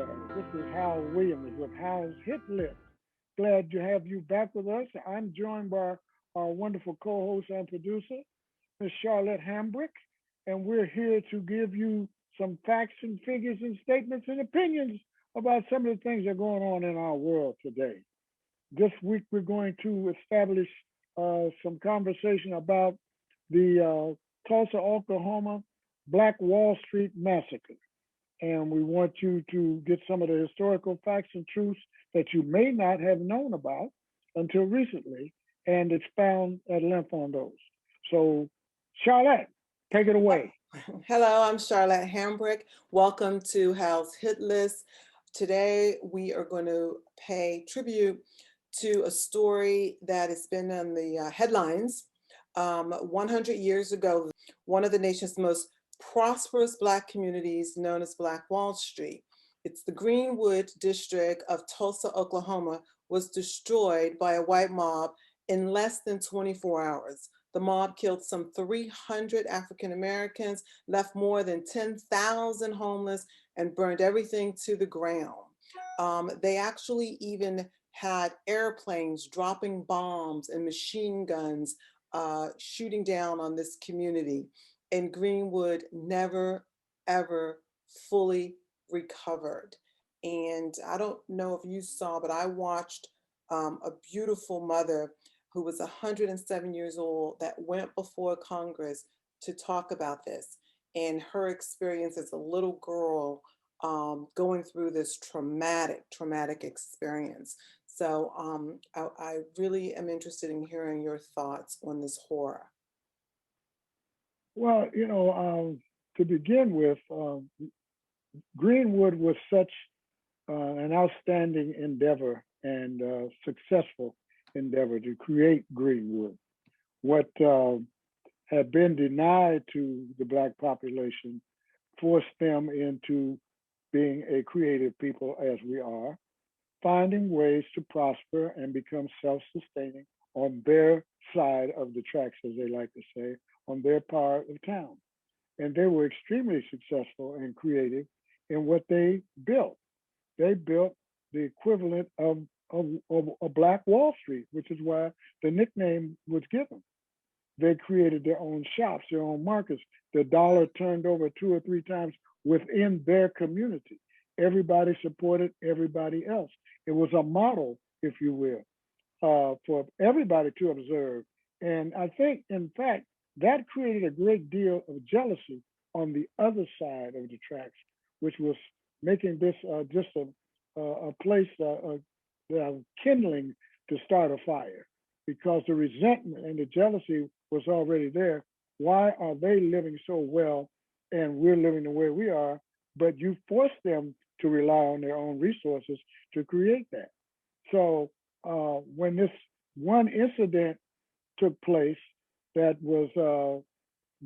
This is Hal Williams with Hal's Hit List. Glad to have you back with us. I'm joined by our wonderful co-host and producer, Miss Sharlette Hambrick, and we're here to give you some facts and figures and statements and opinions about some of the things that are going on in our world today. This week we're going to establish some conversation about the Tulsa, Oklahoma Black Wall Street Massacre. And we want you to get some of the historical facts and truths that you may not have known about until recently and expound at length on those. So, Charlotte, take it away. Hello, I'm Sharlette Hambrick. Welcome to Hal's Hit List. Today, we are going to pay tribute to a story that has been in the headlines. 100 years ago, one of the nation's most prosperous Black communities known as Black Wall Street. It's the Greenwood district of Tulsa, Oklahoma, was destroyed by a white mob in less than 24 hours. The mob killed some 300 African Americans, left more than 10,000 homeless, and burned everything to the ground. They actually even had airplanes dropping bombs and machine guns shooting down on this community. And Greenwood never, ever fully recovered. And I don't know if you saw, but I watched a beautiful mother who was 107 years old that went before Congress to talk about this and her experience as a little girl going through this traumatic experience. So I really am interested in hearing your thoughts on this horror. Well, to begin with, Greenwood was such an outstanding endeavor and successful endeavor to create Greenwood. What had been denied to the Black population forced them into being a creative people as we are, finding ways to prosper and become self-sustaining on their side of the tracks, as they like to say, on their part of town. And they were extremely successful and creative in what they built. They built the equivalent of a Black Wall Street, which is why the nickname was given. They created their own shops, their own markets. The dollar turned over 2 or 3 times within their community. Everybody supported everybody else. It was a model, if you will, for everybody to observe. And I think, in fact, that created a great deal of jealousy on the other side of the tracks, which was making this just a place kindling to start a fire, because the resentment and the jealousy was already there. Why are they living so well and we're living the way we are? But you force them to rely on their own resources to create that. So when this one incident took place that was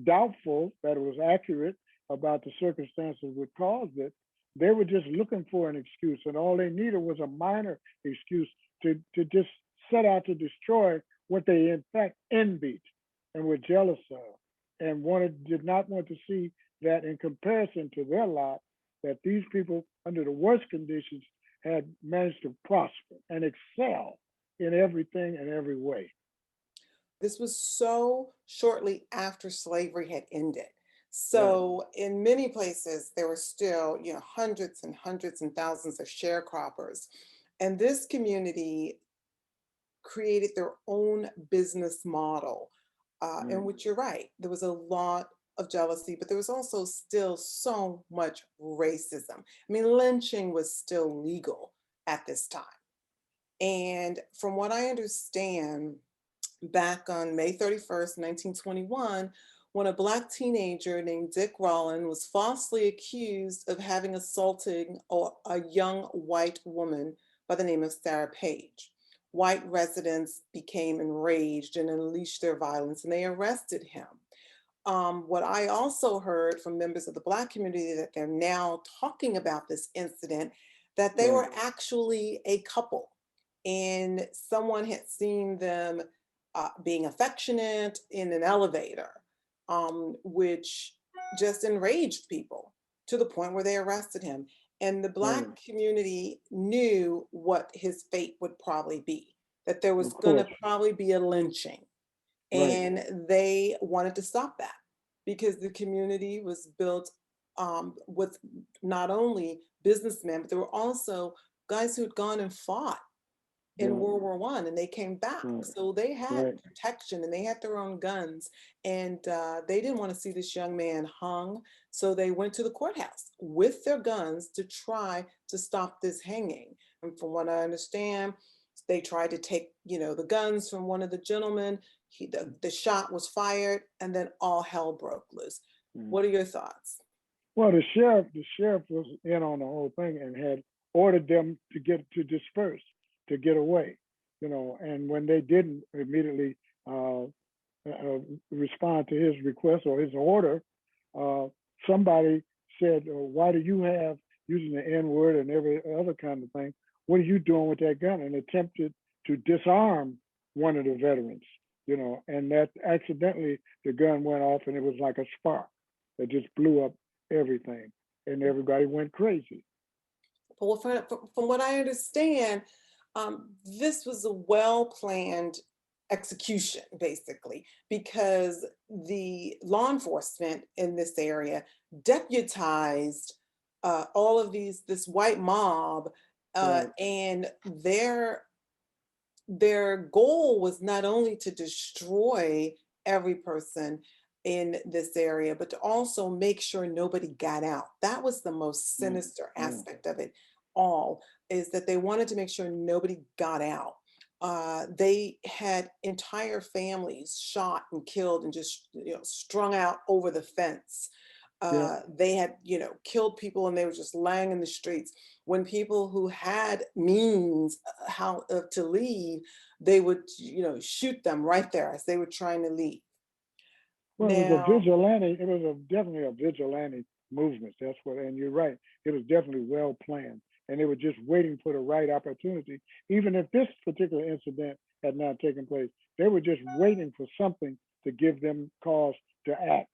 doubtful that it was accurate about the circumstances that caused it, they were just looking for an excuse, and all they needed was a minor excuse to just set out to destroy what they in fact envied and were jealous of, and did not want to see that in comparison to their lot, that these people under the worst conditions had managed to prosper and excel in everything and every way. This was so shortly after slavery had ended. Right. So in many places, there were still, hundreds and hundreds and thousands of sharecroppers. And this community created their own business model, in Mm. which you're right, there was a lot of jealousy, but there was also still so much racism. I mean, lynching was still legal at this time. And from what I understand, back on May 31st, 1921, when a Black teenager named Dick Rowland was falsely accused of having assaulted a young white woman by the name of Sarah Page. White residents became enraged and unleashed their violence, and they arrested him. What I also heard from members of the Black community, that they're now talking about this incident, that they Right. were actually a couple, and someone had seen them being affectionate in an elevator, which just enraged people to the point where they arrested him. And the Black Right. community knew what his fate would probably be, that there was Of going to course. probably be a lynching. Right. And they wanted to stop that because the community was built with not only businessmen, but there were also guys who had gone and fought in Yeah. World War One, and they came back. Right. So they had Right. protection and they had their own guns, and they didn't want to see this young man hung. So they went to the courthouse with their guns to try to stop this hanging. And from what I understand, they tried to take, the guns from one of the gentlemen. The shot was fired, and then all hell broke loose. Mm. What are your thoughts? Well, the sheriff was in on the whole thing and had ordered them to disperse, to get away, and when they didn't immediately uh, respond to his request or his order, uh, somebody said, "Why do you have using the N word and every other kind of thing? What are you doing with that gun?" And attempted to disarm one of the veterans, and that accidentally the gun went off and it was like a spark that just blew up everything, and everybody went crazy. Well, from what I understand, this was a well-planned execution, basically, because the law enforcement in this area deputized all of this white mob, Right. and their goal was not only to destroy every person in this area, but to also make sure nobody got out. That was the most Yeah. sinister Yeah. aspect of it all, is that they wanted to make sure nobody got out. They had entire families shot and killed and just strung out over the fence. Yeah. They had killed people and they were just lying in the streets. When people who had means how to leave, they would shoot them right there as they were trying to leave. Well, it was a Now, vigilante. It was definitely a vigilante movement. That's what, and you're right. It was definitely well planned, and they were just waiting for the right opportunity. Even if this particular incident had not taken place, they were just waiting for something to give them cause to act.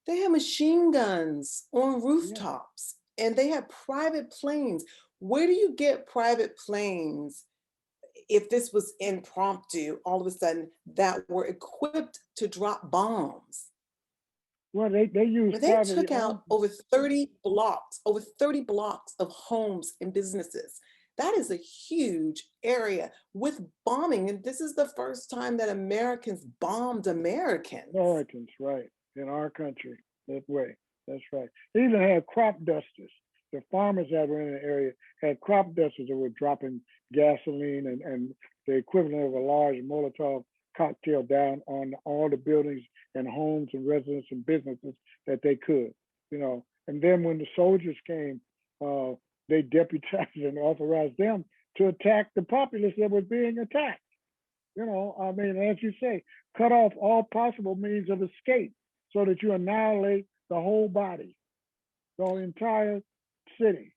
they had machine guns on Yeah. rooftops and they had private planes. Where do you get private planes if this was impromptu all of a sudden that were equipped to drop bombs? Well, they But used they privately took owned. out over 30 blocks of homes and businesses. That is a huge area with bombing. And this is the first time that Americans bombed Americans. Americans, right, in our country, that way. That's right. They even had crop dusters. The farmers that were in the area had crop dusters that were dropping gasoline and the equivalent of a large Molotov cocktail down on all the buildings and homes and residences and businesses that they could. And then when the soldiers came, uh, they deputized and authorized them to attack the populace that was being attacked. I mean, as you say, cut off all possible means of escape so that you annihilate the whole body, the entire city.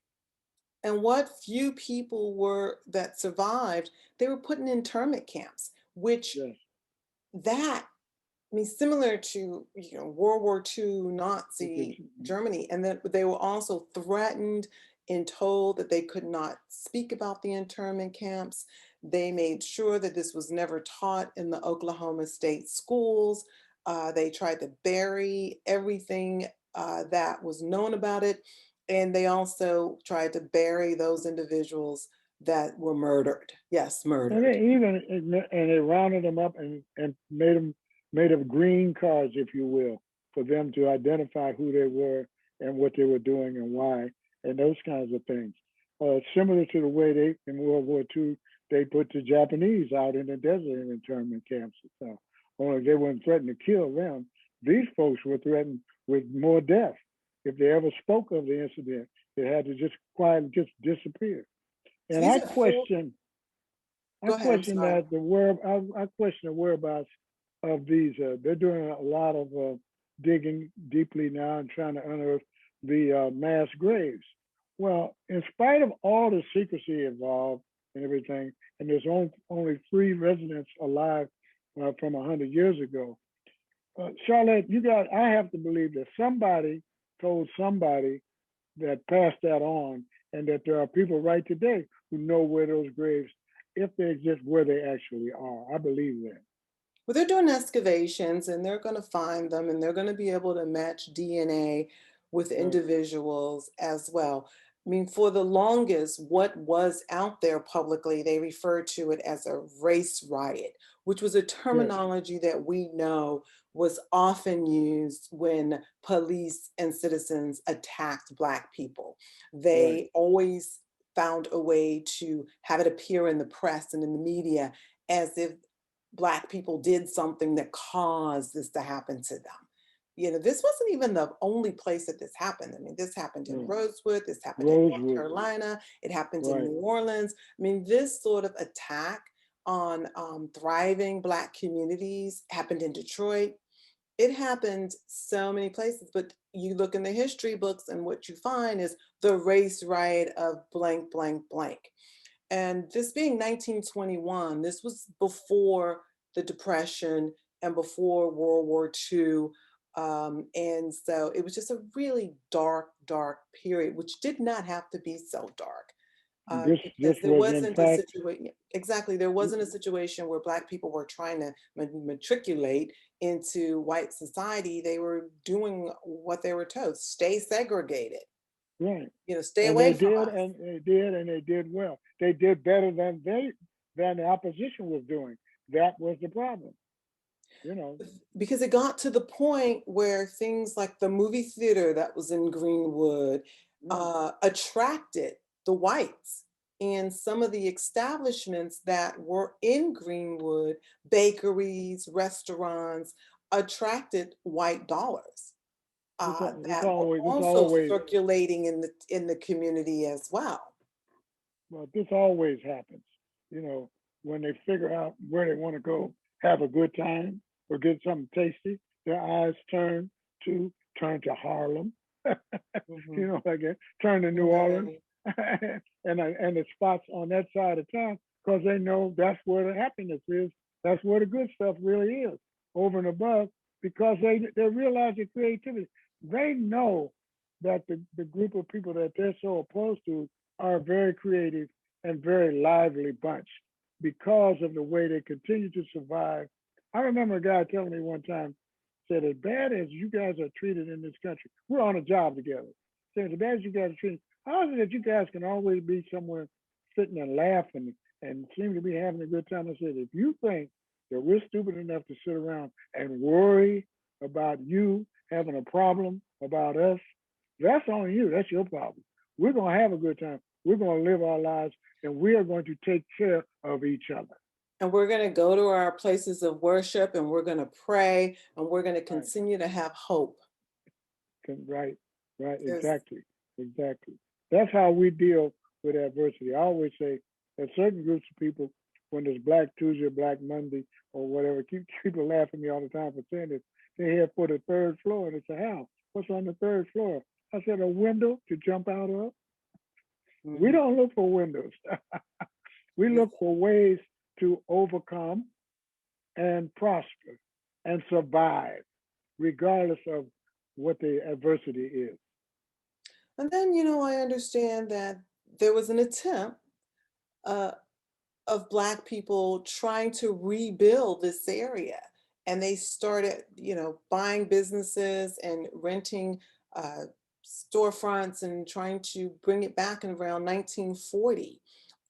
And what few people were that survived, they were put in internment camps, which Yes. that I mean, similar to World War II Nazi Mhm. Germany, and then they were also threatened and told that they could not speak about the internment camps. They made sure that this was never taught in the Oklahoma State schools. They tried to bury everything that was known about it, and they also tried to bury those individuals that were murdered. Yes, And murdered. they even and they rounded them up and made of green cards, if you will, for them to identify who they were and what they were doing and why, and those kinds of things. Similar to the way they in World War II they put the Japanese out in the desert in internment camps and stuff. Only they weren't threatened to kill them. These folks were threatened with more death. If they ever spoke of the incident, they had to just quietly just disappear. So And these I are four. question I Go ahead. I'm question sorry. that I question the whereabouts of these. They're doing a lot of digging deeply now and trying to unearth the mass graves. Well, in spite of all the secrecy involved and everything, and there's only 3 residents alive from 100 years ago. Charlotte, I have to believe that somebody told somebody that pass that on, and that there are people right today who know where those graves, if they exist, where they actually are. I believe that. Well, they're doing excavations and they're going to find them and they're going to be able to match DNA with Right, individuals as well. I mean, for the longest, what was out there publicly, they referred to it as a race riot, which was a yes, terminology that we know was often used when police and citizens attacked Black people. right. They always found a way to have it appear in the press and in the media as if Black people did something that caused this to happen to them. You know, this wasn't even the only place that this happened. I mean, this happened in Right. Rosewood, this happened in North Rosewood. Carolina, it happened in Right. New Orleans. I mean, this sort of attack on thriving Black communities happened in Detroit. It happened so many places, but you look in the history books and what you find is the race riot of blank, blank, blank. And this being 1921, this was before the Depression and before World War II. And so it was just a really dark, dark period, which did not have to be so dark. This Because there was in wasn't a fact, situation, exactly, there wasn't a situation where Black people were trying to matriculate into white society. They were doing what they were told, stay segregated, right. you know, stay And away from us. they did well. They did better than the opposition was doing. That was the problem, you know. Because it got to the point where things like the movie theater that was in Greenwood Right. attracted the whites. And some of the establishments that were in Greenwood, bakeries, restaurants, attracted white dollars that were This also always, circulating in the community as well. well, this always happens, you know, when they figure out where they want to go, have a good time, or get something tasty, their eyes to turn to Harlem, you Mhm. know, like that, turn to New Orleans, Right. and the spots on that side of town, because they know that's where the happiness is. That's where the good stuff really is, over and above, because they realize the creativity. They know that the group of people that they're so opposed to are a very creative and very lively bunch because of the way they continue to survive. I remember a guy telling me one time, said, as bad as you guys are treated in this country, we're on a job together. Said, as bad as you guys are treated, how is it that you guys can always be somewhere sitting and laughing and seem to be having a good time? I said, if you think that we're stupid enough to sit around and worry about you having a problem about us, that's on you. That's your problem. We're going to have a good time. We're going to live our lives, and we are going to take care of each other. And we're going to go to our places of worship and we're going to pray and we're going to Right. continue to have hope. Right. Right. There's, Exactly. Exactly. That's how we deal with adversity. I always say that certain groups of people, when there's Black Tuesday, Black Monday, or whatever, keep people laughing at me all the time for saying this. They're here for the third floor, and they say, "How? What's on the third floor?" I said, "A window to jump out of." We mhm, don't look for windows. We yes. look for ways to overcome and prosper and survive, regardless of what the adversity is. And then, you know, I understand that there was an attempt uh, of Black people trying to rebuild this area. And they started, you know, buying businesses and renting uh, storefronts and trying to bring it back in around 1940,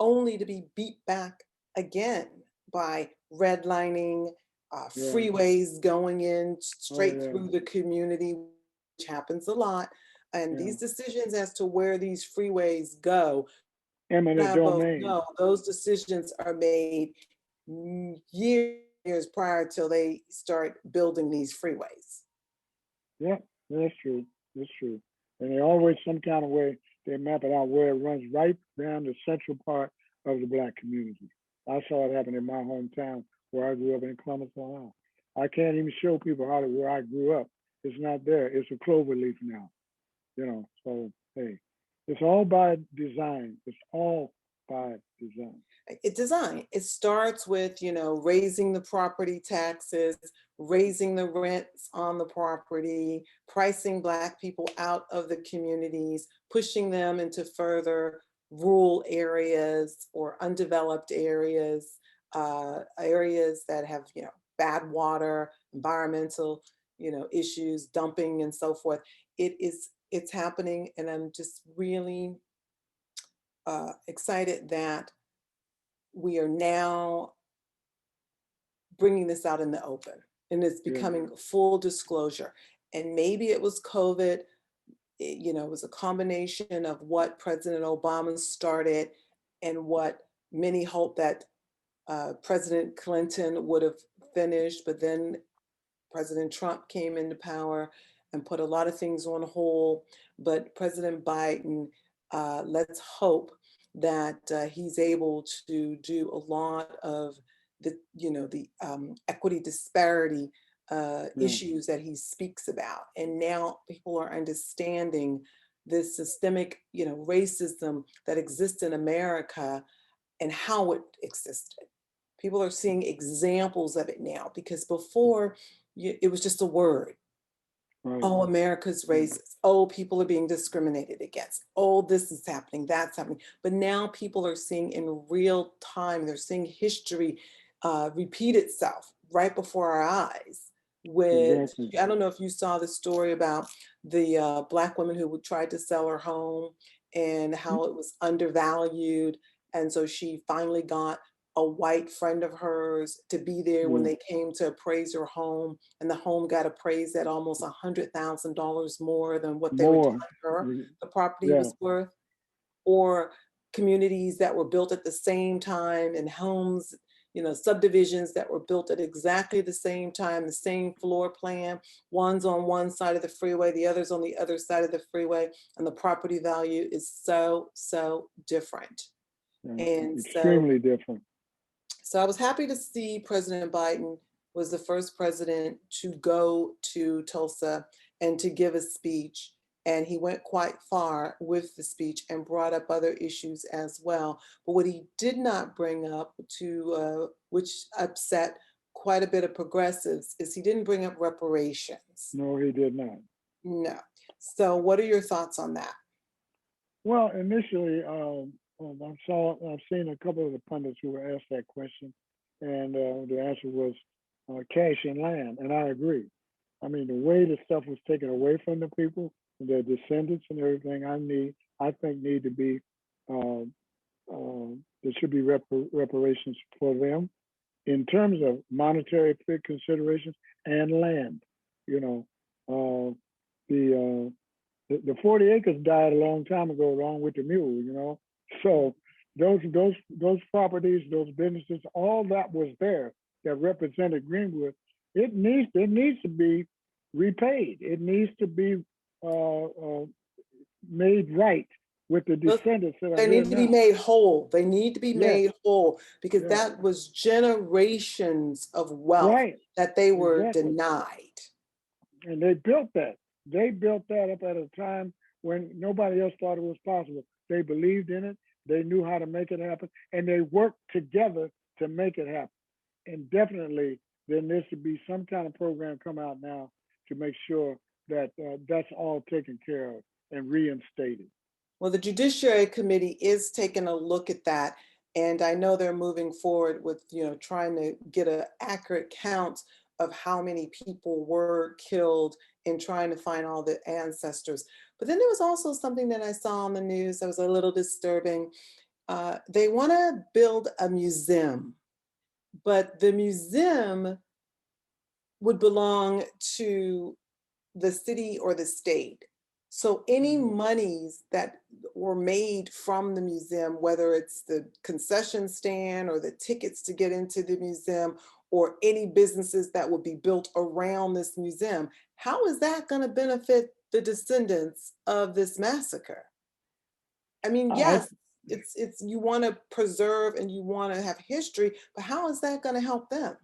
only to be beat back again by redlining, Right. freeways going in Oh straight yeah. through the community, which happens a lot. And Yeah. these decisions as to where these freeways go, and Eminent I both domain. know those decisions are made years prior till they start building these freeways. Yeah, that's true. That's true. And they always some kind of way they map it out where it runs right down the central part of the Black community. I saw it happen in my hometown where I grew up in Columbus, Ohio. I can't even show people how to where I grew up. It's not there. It's a clover leaf now. You know. So hey, it's all by design. It's all by design. It starts with, raising the property taxes, raising the rents on the property, pricing Black people out of the communities, pushing them into further rural areas or undeveloped areas, areas that have, bad water, environmental, issues, dumping and so forth. It's happening, and I'm just really excited that we are now bringing this out in the open, and it's Yeah. becoming full disclosure. And maybe it was COVID, it was a combination of what President Obama started and what many hoped that President Clinton would have finished, but then President Trump came into power and put a lot of things on hold. But President Biden, let's hope that he's able to do a lot of the equity disparity issues that he speaks about. And now people are understanding this systemic, racism that exists in America and how it existed. People are seeing examples of it now, because before it was just a word. Right. Oh, America's racist. Oh, people are being discriminated against. Oh, this is happening, that's happening. But now people are seeing in real time, they're seeing history repeat itself right before our eyes. Exactly. I don't know if you saw the story about the Black woman who tried to sell her home and how it was undervalued. And so she finally got a white friend of hers to be there when they came to appraise her home, and the home got appraised at almost $100,000 more than what they were telling her the property was worth. Or communities that were built at the same time, and homes, subdivisions that were built at exactly the same time, the same floor plan. One's on one side of the freeway, the other's on the other side of the freeway, and the property value is so different. And extremely different. So I was happy to see President Biden was the first president to go to Tulsa and to give a speech. And he went quite far with the speech and brought up other issues as well. But what he did not bring up, which upset quite a bit of progressives, is he didn't bring up reparations. No, he did not. No. So what are your thoughts on that? Well, initially, I've seen a couple of the pundits who were asked that question, and the answer was cash and land, and I agree. I mean, the way the stuff was taken away from the people, their descendants and everything, I think need to be, there should be reparations for them in terms of monetary considerations and land. The 40 acres died a long time ago, along with the mule. So those properties, those businesses, all that was there that represented Greenwood. It needs to be repaid. It needs to be made right with the descendants that are there. They need to be made whole. They need to be made whole, because Yeah. that was generations of wealth that they were denied. And they built that. They built that up at a time when nobody else thought it was possible. They believed in it. They knew how to make it happen, and they worked together to make it happen. And definitely, there needs to be some kind of program come out now to make sure that that's all taken care of and reinstated. Well, the Judiciary Committee is taking a look at that, and I know they're moving forward with, trying to get an accurate count of how many people were killed and trying to find all the ancestors. But then there was also something that I saw on the news that was a little disturbing. They want to build a museum, but the museum would belong to the city or the state. So any monies that were made from the museum, whether it's the concession stand or the tickets to get into the museum, or any businesses that would be built around this museum, how is that going to benefit the descendants of this massacre? I mean, yes, it's you want to preserve and you want to have history, but how is that going to help them?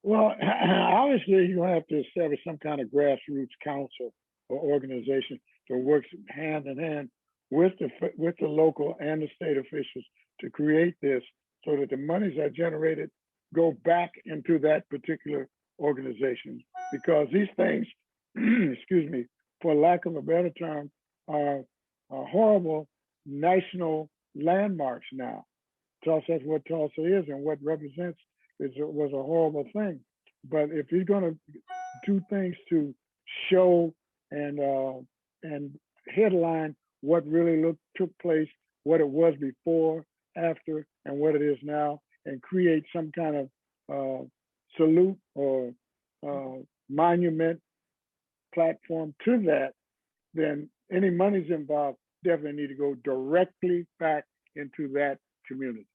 Well, obviously, you have to establish some kind of grassroots council or organization that works hand in hand with the local and the state officials to create this so that the monies that are generated go back into that particular organization. Because these things, excuse me, for lack of a better term, are horrible national landmarks now. Tulsa, that's what Tulsa is and what represents was a horrible thing. But if you're going to do things to show and headline what really took place, what it was before, after, and what it is now, and create some kind of salute or monument platform to that, then any monies involved definitely need to go directly back into that community.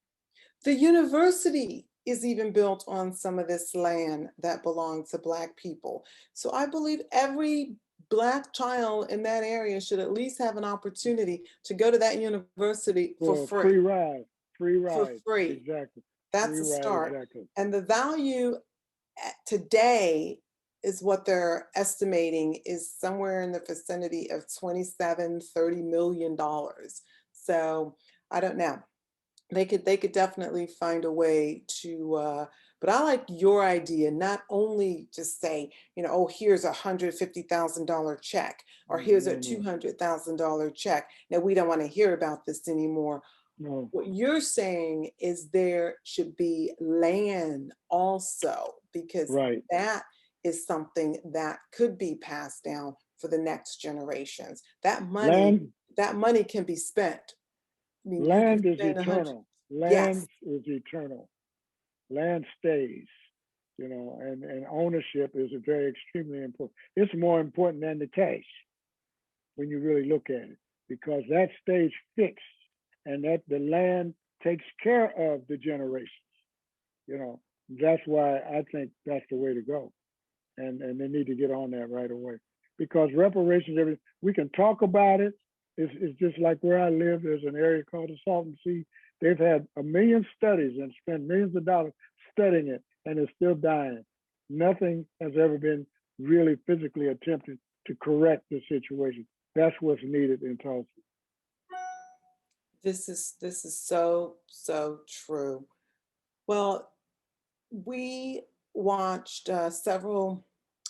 The university is even built on some of this land that belongs to Black people. So I believe every Black child in that area should at least have an opportunity to go to that university for free. Free ride. For free. Exactly. That's free a ride, start. exactly. And the value today is what they're estimating is somewhere in the vicinity of $27-30 million. So I don't know. They could definitely find a way to, but I like your idea, not only just say, you know, oh, here's $150,000 check, or here's a $200,000 check. Now we don't want to hear about this anymore. No. What you're saying is there should be land also, because that is something that could be passed down for the next generations. That money can be spent. I mean, land is eternal. Land is eternal. Land stays, you know, and ownership is a very extremely important. It's more important than the cash when you really look at it, because that stays fixed and that the land takes care of the generations. You know, that's why I think that's the way to go. And they need to get on that right away, because reparations, we can talk about it. It's just like where I live, there's an area called the Salton Sea. They've had 1 million studies and spent millions of dollars studying it, and it's still dying. Nothing has ever been really physically attempted to correct the situation. That's what's needed in Tulsa. This is so true. Well, we watched several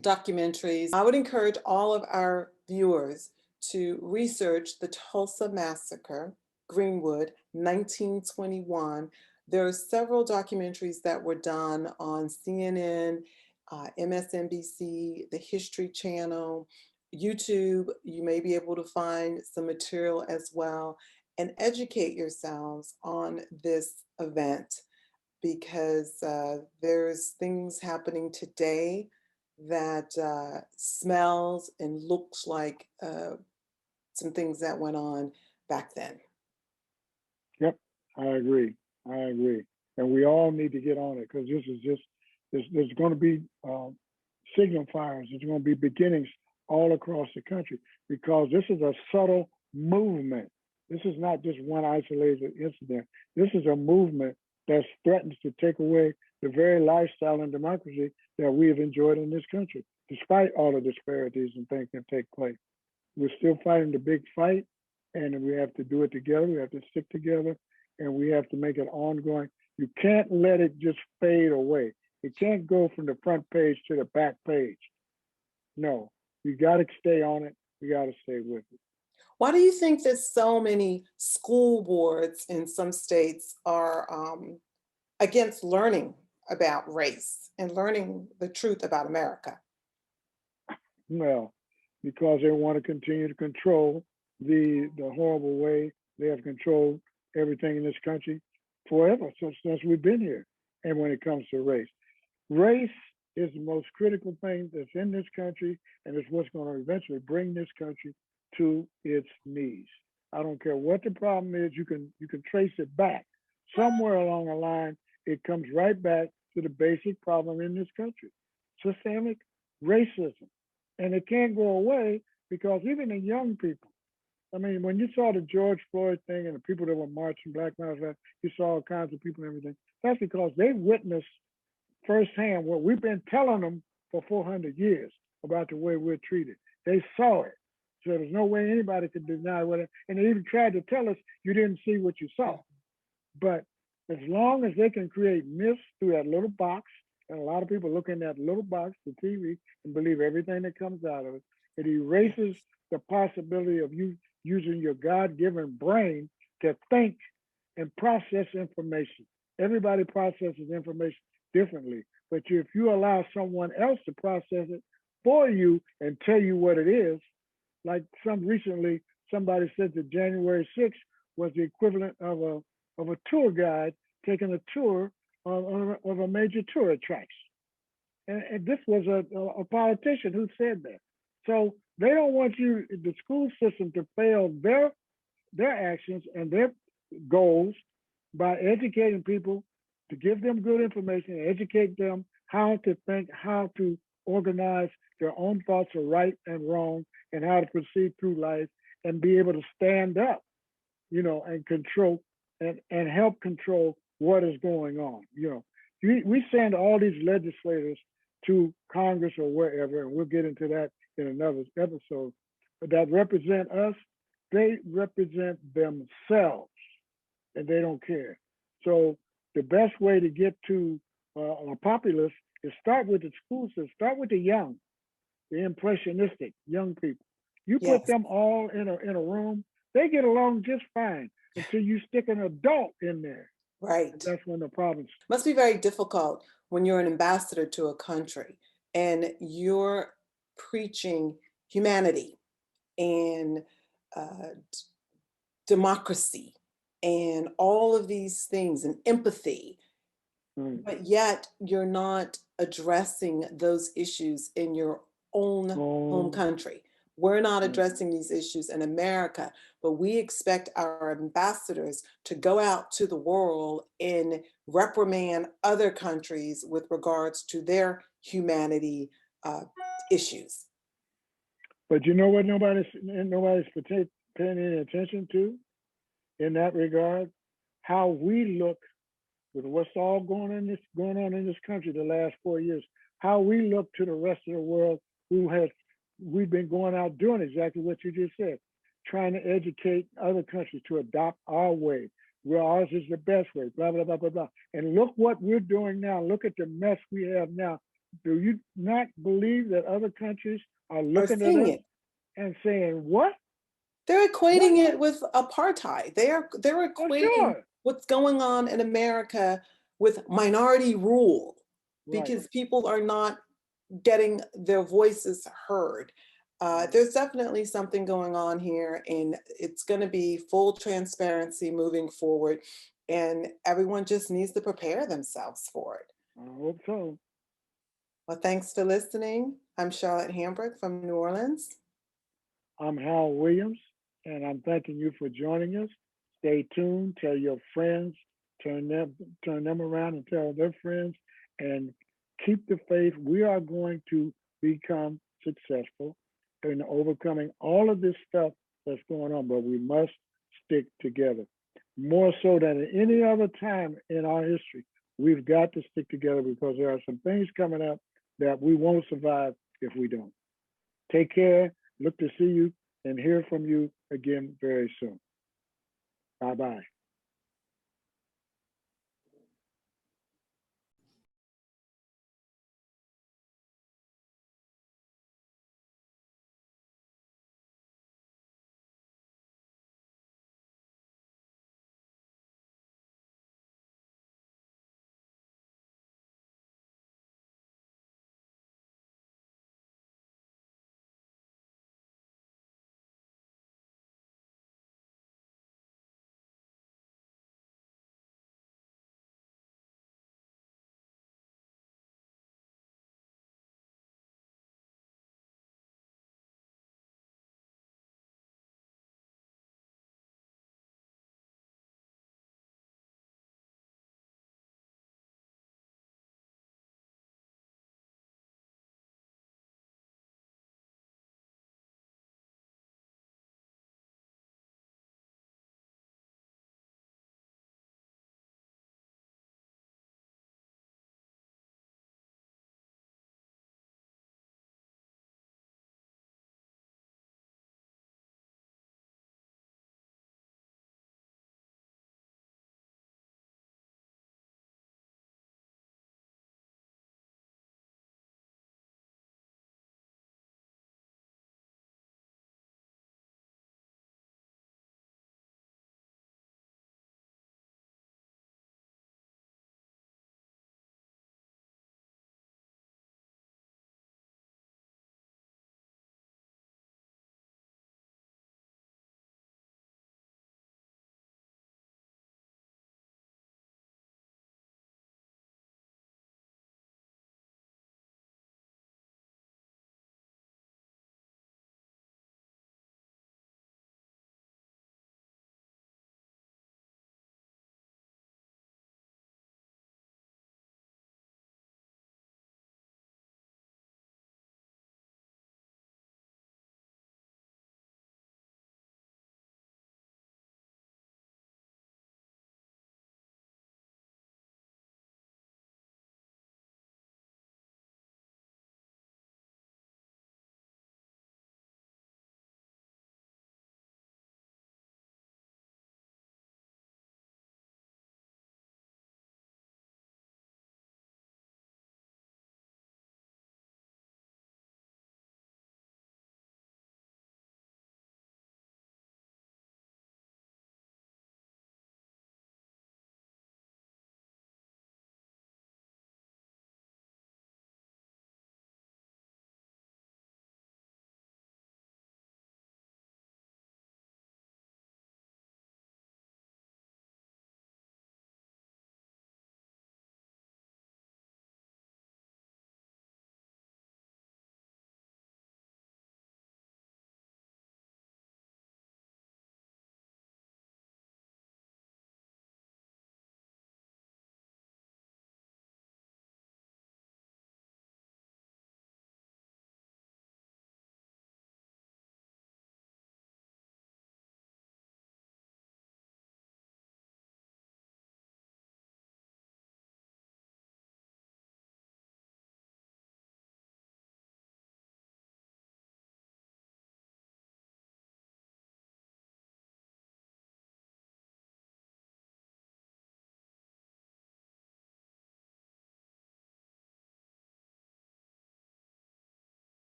documentaries. I would encourage all of our viewers to research the Tulsa Massacre, Greenwood, 1921. There are several documentaries that were done on CNN, MSNBC, the History Channel, YouTube. You may be able to find some material as well, and educate yourselves on this event, because there's things happening today that smells and looks like some things that went on back then. Yep, I agree. And we all need to get on it, because this is just, there's going to be signal fires. There's going to be beginnings all across the country, because this is a subtle movement. This is not just one isolated incident. This is a movement that threatens to take away the very lifestyle and democracy that we have enjoyed in this country, despite all the disparities and things that take place. We're still fighting the big fight, and we have to do it together. We have to stick together, and we have to make it ongoing. You can't let it just fade away. It can't go from the front page to the back page. No, you got to stay on it. You got to stay with it. Why do you think that so many school boards in some states are against learning about race and learning the truth about America? Well, because they want to continue to control the horrible way they have controlled everything in this country forever, since we've been here. And when it comes to race is the most critical thing that's in this country, and it's what's going to eventually bring this country to its knees. I don't care what the problem is. You can trace it back somewhere along the line. It comes right back to the basic problem in this country: systemic racism. And it can't go away, because even the young people, I mean, when you saw the George Floyd thing and the people that were marching, Black Lives Matter, you saw all kinds of people and everything. That's because they witnessed firsthand what we've been telling them for 400 years about the way we're treated. They saw it. So there's no way anybody could deny what, and they even tried to tell us you didn't see what you saw. But as long as they can create myths through that little box, and a lot of people look in that little box, the TV, and believe everything that comes out of it, it erases the possibility of you using your God-given brain to think and process information. Everybody processes information differently, but if you allow someone else to process it for you and tell you what it is, like recently somebody said that January 6th was the equivalent of a tour guide taking a tour of a major tour attraction. And this was a politician who said that. So they don't want you, the school system, to fail their actions and their goals by educating people, to give them good information, educate them how to think, how to organize their own thoughts of right and wrong, and how to proceed through life and be able to stand up, and control and help control what is going on. We send all these legislators to Congress or wherever, and we'll get into that in another episode, but that represent us. They represent themselves, and they don't care. So the best way to get to a populace is start with the school system, start with the young, the impressionistic young people. You put them all in a room, they get along just fine until you stick an adult in there. Right. And that's when the problems. Must be very difficult when you're an ambassador to a country and you're preaching humanity and democracy and all of these things and empathy, but yet you're not addressing those issues in your own home country. We're not addressing these issues in America, but we expect our ambassadors to go out to the world and reprimand other countries with regards to their humanity issues. But you know what nobody's paying any attention to in that regard? How we look with what's all going on in this country the last 4 years, how we look to the rest of the world we've been going out doing exactly what you just said, trying to educate other countries to adopt our way, where ours is the best way, blah, blah, blah, blah, blah. And look what we're doing now. Look at the mess we have now. Do you not believe that other countries are looking at us and saying, what? They're equating it with apartheid. They're equating what's going on in America with minority rule, because people are not getting their voices heard. There's definitely something going on here, and it's going to be full transparency moving forward, and everyone just needs to prepare themselves for it. I hope so. Well, thanks for listening. I'm Sharlette Hambrick from New Orleans. I'm Hal Williams, and I'm thanking you for joining us. Stay tuned, tell your friends, turn them around and tell their friends, and keep the faith. We are going to become successful in overcoming all of this stuff that's going on, but we must stick together. More so than at any other time in our history, we've got to stick together, because there are some things coming up that we won't survive if we don't. Take care. Look to see you and hear from you again very soon. Bye-bye.